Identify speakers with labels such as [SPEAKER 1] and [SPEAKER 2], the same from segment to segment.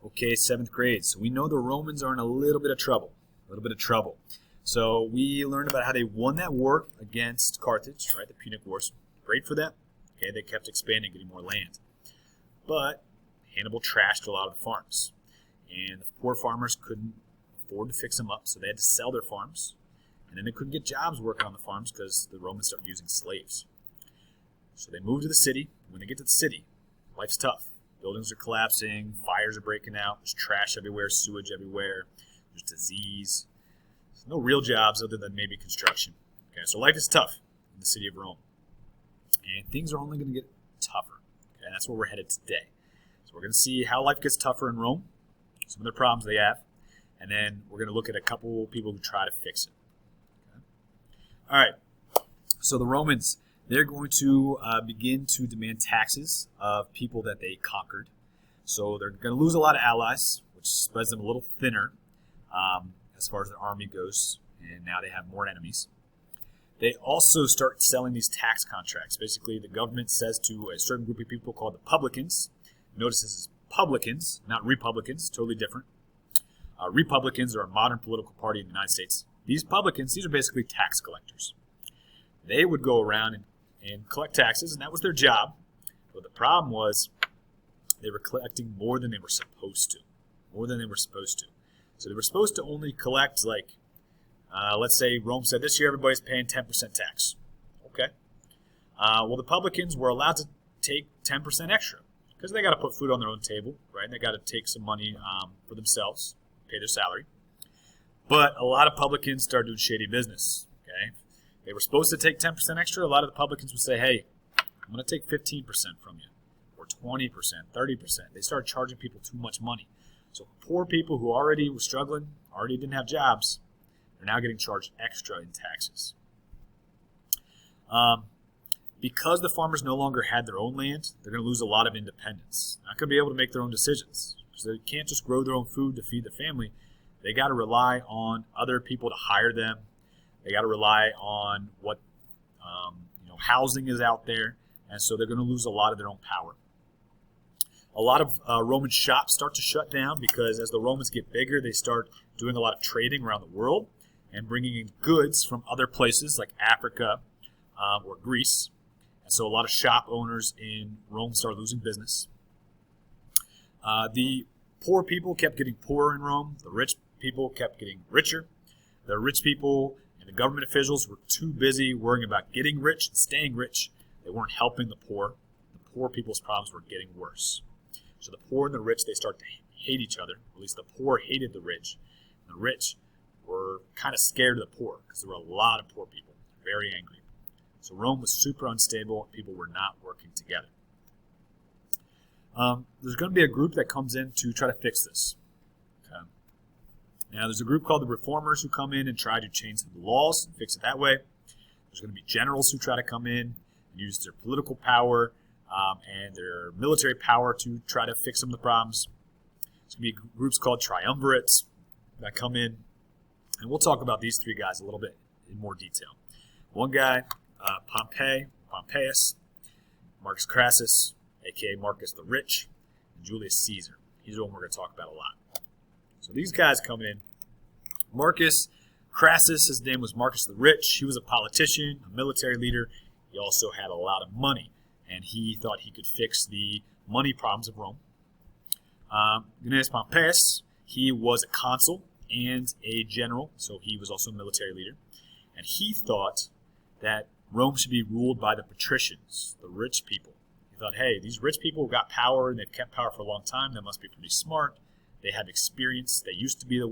[SPEAKER 1] Okay, 7th grade. So we know the Romans are in a little bit of trouble. So we learned about how they won that war against Carthage, right? The Punic Wars. Great for them. Okay, they kept expanding, getting more land. But Hannibal trashed a lot of the farms. And the poor farmers couldn't afford to fix them up, so they had to sell their farms. And then they couldn't get jobs working on the farms because the Romans started using slaves. So they moved to the city. When they get to the city, life's tough. Buildings are collapsing, fires are breaking out, there's trash everywhere, sewage everywhere, there's disease. There's no real jobs other than maybe construction. Okay, so life is tough in the city of Rome. And things are only going to get tougher. Okay, and that's where we're headed today. So we're going to see how life gets tougher in Rome, some of the problems they have, and then we're going to look at a couple people who try to fix it. Okay? All right, so the Romans, they're going to begin to demand taxes of people that they conquered. So they're going to lose a lot of allies, which spreads them a little thinner as far as their army goes, and now they have more enemies. They also start selling these tax contracts. Basically, the government says to a certain group of people called the publicans, notice this is publicans, not republicans, totally different. Republicans are a modern political party in the United States. These publicans, these are basically tax collectors. They would go around and collect taxes, and that was their job. But the problem was they were collecting more than they were supposed to. So they were supposed to only collect, like, let's say Rome said this year everybody's paying 10% tax. Okay. Well, the publicans were allowed to take 10% extra because they got to put food on their own table, right? And they got to take some money for themselves, pay their salary. But a lot of publicans started doing shady business, okay? They were supposed to take 10% extra. A lot of the publicans would say, hey, I'm going to take 15% from you, or 20%, 30%. They started charging people too much money. So poor people who already were struggling, already didn't have jobs, they're now getting charged extra in taxes. Because the farmers no longer had their own land, they're going to lose a lot of independence. Not going to be able to make their own decisions. So they can't just grow their own food to feed the family. They got to rely on other people to hire them. They got to rely on what housing is out there, and so they're going to lose a lot of their own power. A lot of Roman shops start to shut down because as the Romans get bigger, they start doing a lot of trading around the world and bringing in goods from other places like Africa or Greece. And so a lot of shop owners in Rome start losing business. The poor people kept getting poorer in Rome. The rich people kept getting richer. The rich people and the government officials were too busy worrying about getting rich and staying rich. They weren't helping the poor. The poor people's problems were getting worse. So the poor and the rich, they start to hate each other. At least the poor hated the rich. And the rich were kind of scared of the poor because there were a lot of poor people, very angry. So Rome was super unstable. People were not working together. There's going to be a group that comes in to try to fix this. Okay. Now, there's a group called the Reformers who come in and try to change the laws and fix it that way. There's going to be generals who try to come in and use their political power and their military power to try to fix some of the problems. There's going to be groups called triumvirates that come in. And we'll talk about these three guys a little bit in more detail. One guy, Pompeius, Marcus Crassus, a.k.a. Marcus the Rich, and Julius Caesar. He's the one we're going to talk about a lot. So these guys come in. Marcus Crassus, his name was Marcus the Rich. He was a politician, a military leader. He also had a lot of money, and he thought he could fix the money problems of Rome. Gnaeus Pompeius, he was a consul and a general, so he was also a military leader. And he thought that Rome should be ruled by the patricians, the rich people. He thought, hey, these rich people got power, and they've kept power for a long time. They must be pretty smart. They have experience. They used to be the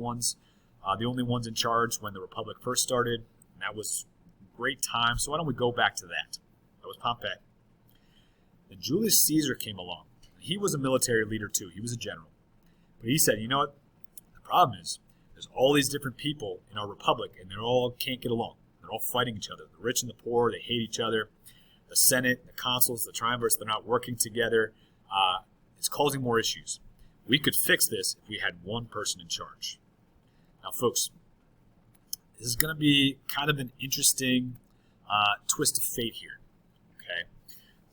[SPEAKER 1] only ones in charge when the Republic first started. And that was a great time. So why don't we go back to that? That was Pompey. Then Julius Caesar came along. He was a military leader too. He was a general. But he said, you know what? The problem is there's all these different people in our republic, and they all can't get along. They're all fighting each other. The rich and the poor, they hate each other. The Senate, the consuls, the triumvirs, they're not working together. It's causing more issues. We could fix this if we had one person in charge. Now, folks, this is going to be kind of an interesting twist of fate here. Okay,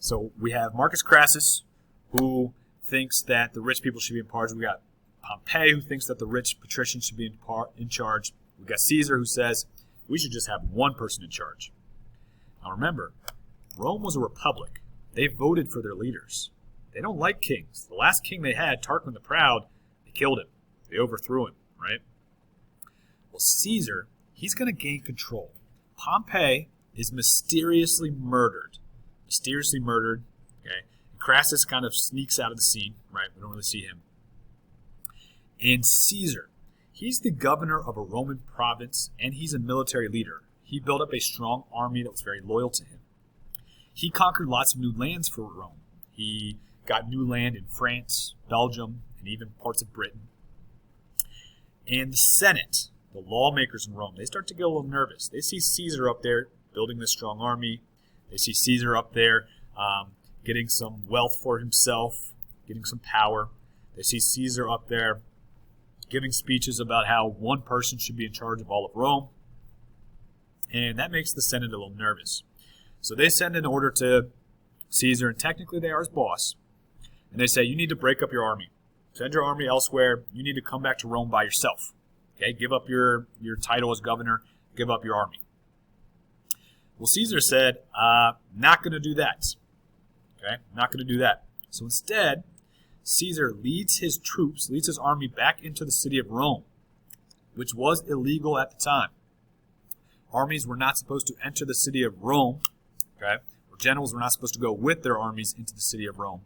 [SPEAKER 1] so we have Marcus Crassus, who thinks that the rich people should be in charge. We got Pompey, who thinks that the rich patricians should be in charge. We've got Caesar, who says we should just have one person in charge. Now remember, Rome was a republic. They voted for their leaders. They don't like kings. The last king they had, Tarquin the Proud, they killed him. They overthrew him, right? Well, Caesar, he's going to gain control. Pompey is mysteriously murdered. Okay? Crassus kind of sneaks out of the scene, right? We don't really see him. And Caesar, he's the governor of a Roman province, and he's a military leader. He built up a strong army that was very loyal to him. He conquered lots of new lands for Rome. He got new land in France, Belgium, and even parts of Britain. And the Senate, the lawmakers in Rome, they start to get a little nervous. They see Caesar up there building this strong army. They see Caesar up there getting some wealth for himself, getting some power. They see Caesar up there giving speeches about how one person should be in charge of all of Rome. And that makes the Senate a little nervous. So they send an order to Caesar, and technically they are his boss. And they say, you need to break up your army. Send your army elsewhere. You need to come back to Rome by yourself. Okay, give up your title as governor. Give up your army. Well, Caesar said, not going to do that. Okay, not going to do that. So instead, Caesar leads his troops, leads his army back into the city of Rome, which was illegal at the time. Armies were not supposed to enter the city of Rome, okay? Or generals were not supposed to go with their armies into the city of Rome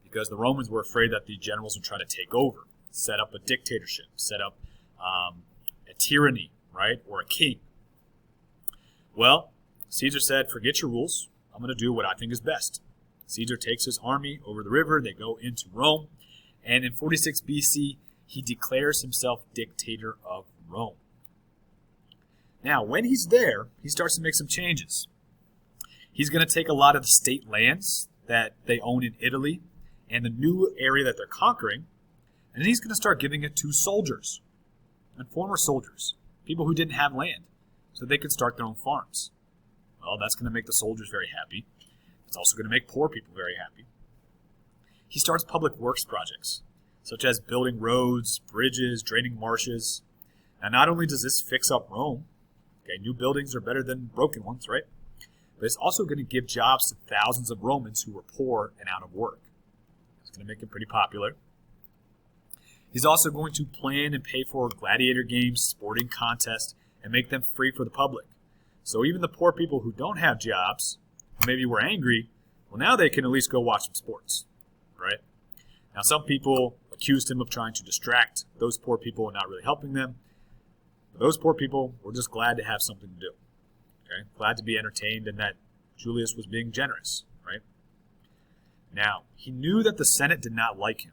[SPEAKER 1] because the Romans were afraid that the generals would try to take over, set up a dictatorship, set up a tyranny, right, or a king. Well, Caesar said, forget your rules. I'm going to do what I think is best. Caesar takes his army over the river. They go into Rome. And in 46 BC, he declares himself dictator of Rome. Now, when he's there, he starts to make some changes. He's going to take a lot of the state lands that they own in Italy and the new area that they're conquering, and he's going to start giving it to soldiers and former soldiers, people who didn't have land, so they could start their own farms. Well, that's going to make the soldiers very happy. It's also going to make poor people very happy. He starts public works projects, such as building roads, bridges, draining marshes. Now, not only does this fix up Rome, okay, new buildings are better than broken ones, right? But it's also going to give jobs to thousands of Romans who were poor and out of work. It's going to make it pretty popular. He's also going to plan and pay for gladiator games, sporting contests, and make them free for the public. So even the poor people who don't have jobs, who maybe were angry, well, now they can at least go watch some sports, right? Now, some people accused him of trying to distract those poor people and not really helping them. But those poor people were just glad to have something to do, okay? Glad to be entertained and that Julius was being generous, right? Now, he knew that the Senate did not like him.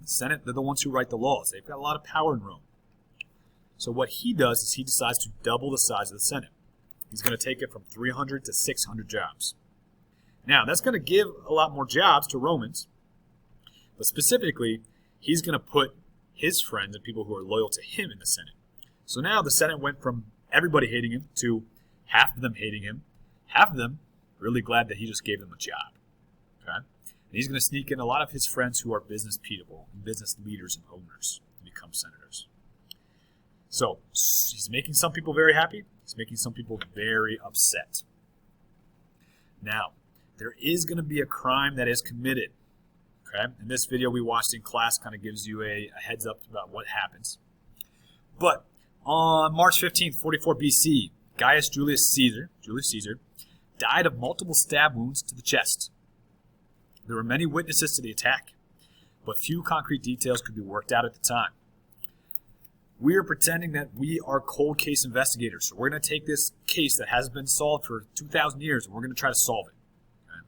[SPEAKER 1] The Senate, they're the ones who write the laws. They've got a lot of power in Rome. So what he does is he decides to double the size of the Senate. He's going to take it from 300 to 600 jobs. Now, that's going to give a lot more jobs to Romans, but specifically, he's going to put his friends and people who are loyal to him in the Senate. So now the Senate went from everybody hating him to half of them hating him, half of them really glad that he just gave them a job. Okay? And he's going to sneak in a lot of his friends who are business people, business leaders and owners to become senators. So he's making some people very happy. He's making some people very upset. Now, there is going to be a crime that is committed. Okay? And this video we watched in class kind of gives you a heads up about what happens. But on March 15th, 44 BC, Julius Caesar, died of multiple stab wounds to the chest. There were many witnesses to the attack, but few concrete details could be worked out at the time. We are pretending that we are cold case investigators. So we're going to take this case that has been solved for 2,000 years and we're going to try to solve it. Okay?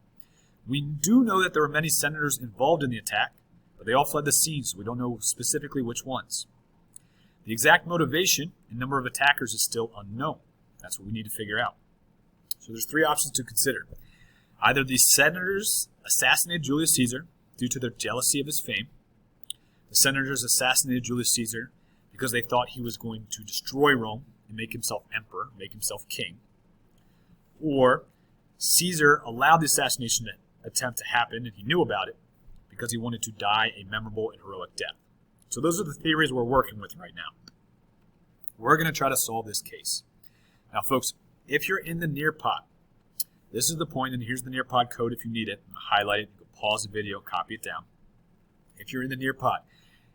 [SPEAKER 1] We do know that there were many senators involved in the attack, but they all fled the scene, so we don't know specifically which ones. The exact motivation and number of attackers is still unknown. That's what we need to figure out. So there's three options to consider. Either the senators assassinated Julius Caesar due to their jealousy of his fame. The senators assassinated Julius Caesar because they thought he was going to destroy Rome and make himself emperor, make himself king. Or Caesar allowed the assassination attempt to happen, and he knew about it because he wanted to die a memorable and heroic death. So those are the theories we're working with right now. We're going to try to solve this case. Now, folks, if you're in the Nearpod, this is the point, and here's the Nearpod code if you need it. Highlight it, you can pause the video, copy it down. If you're in the Nearpod,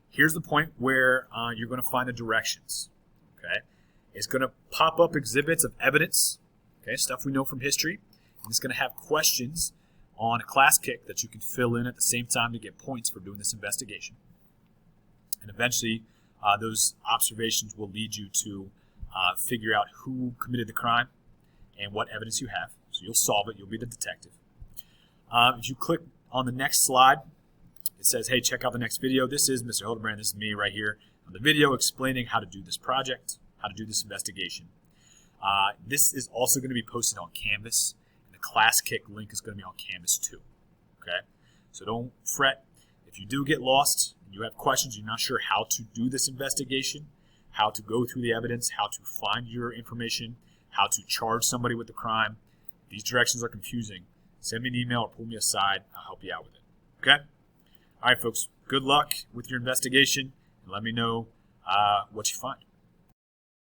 [SPEAKER 1] here's the point where you're going to find the directions. Okay, it's going to pop up exhibits of evidence, okay, stuff we know from history, and it's going to have questions on a class kick that you can fill in at the same time to get points for doing this investigation. And eventually, those observations will lead you to figure out who committed the crime and what evidence you have. So you'll solve it. You'll be the detective. If you click on the next slide, it says, hey, check out the next video. This is Mr. Hildebrand. This is me right here on the video explaining how to do this project, how to do this investigation. This is also going to be posted on Canvas. And the class kick link is going to be on Canvas too. Okay? So don't fret. If you do get lost, and you have questions, you're not sure how to do this investigation, how to go through the evidence, how to find your information, how to charge somebody with the crime, if these directions are confusing, send me an email or pull me aside. I'll help you out with it. Okay? All right, folks. Good luck with your investigation, and let me know what you find.